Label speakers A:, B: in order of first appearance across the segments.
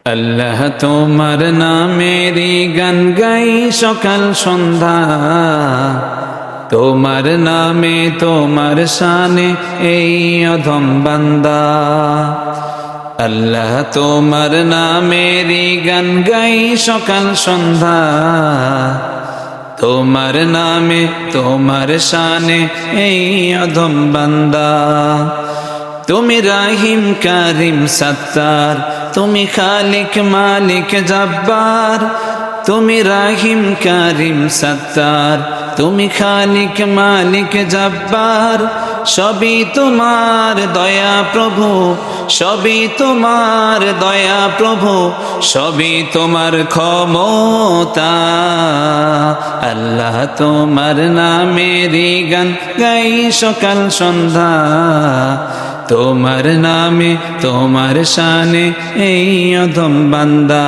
A: আল্লাহ তোমার নামেরই গান গাই সকাল সন্ধ্যা, তোমার নামে তোমার শানে এই অধম বান্দা। আল্লাহ তোমার নামেরই গান গাই সকাল সন্ধ্যা, তোমার নামে তোমার শানে এই অধম বান্দা। তুমি রাহিম কারিম সত্তার, তুমি খালিক মালিক জব্বার। তুমি রাহিম কারিম সত্তার, তুমি খালিক মালিক জব্বার। সবই তোমার দয়া প্রভু, সবই তোমার দয়া প্রভু, সবই তোমার ক্ষমতা। আল্লাহ তোমার নামেরই গান গাই সকাল সন্ধ্যা, তোমার নামে তোমার শানে এই অধম বান্দা।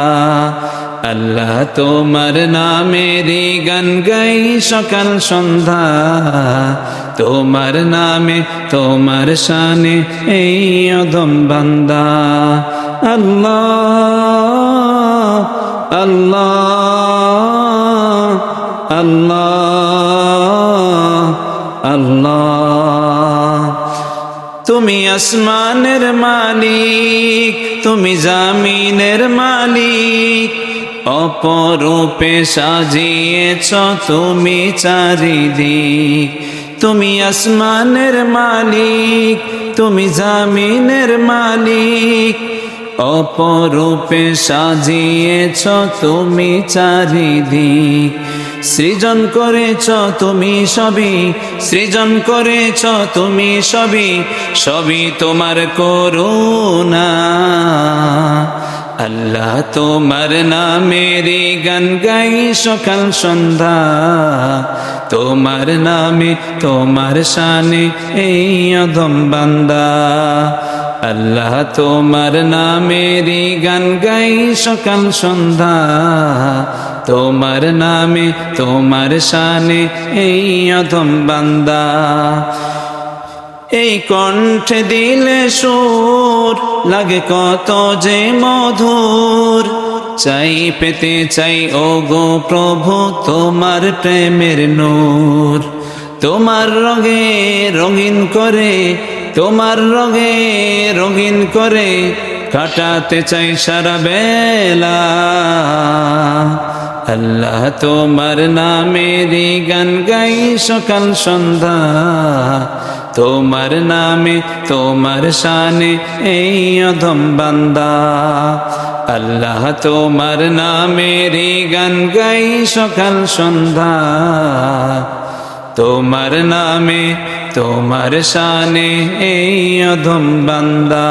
A: আল্লাহ তোমার নামেরই গান গাই সকাল সন্ধ্যা, তোমার নামে তোমার শানে এই অধম বান্দা। আল্লাহ আল্লাহ আল্লাহ আল্লাহ। তুমি আসমানের মালিক, তুমি জামিনের মালিক, অপরূপে সাজিয়েছ তুমি চারিদিক। তুমি আসমানের মালিক, তুমি জামিনের মালিক, অপরূপে সাজিয়েছ তুমি চারিদিক। সৃজন করেছ তুমি সবই, সৃজন করেছ তুমি সবই, সবই তোমার করুণা। আল্লাহ তোমার নামেরই গান গাই সকাল সন্ধ্যা, তোমার নামে তোমার শানে এই অধম বান্দা। আল্লাহ তোমার নামেরই গান গাই সকাল সন্ধ্যা, তোমার নামে তোমার শানে এই অধম বান্দা। এই কণ্ঠে দিলে সুর লাগে কত যে মধুর, চাই পেতে চাই ও গো প্রভু তোমার প্রেমের নূর। তোমার রঙে রঙিন করে, তোমার রঙে রঙিন করে কাটাতে চাই সারা বেলা। আল্লাহ তোমার নামেরই গান গাই সকাল সন্ধ্যা, তোমার নামে তোমার শানে এই অধম বান্দা। আল্লাহ তোমার নামেরই গান গাই সকাল সন্ধ্যা, তোমার নামে তোমার শানে এই অধম বান্দা।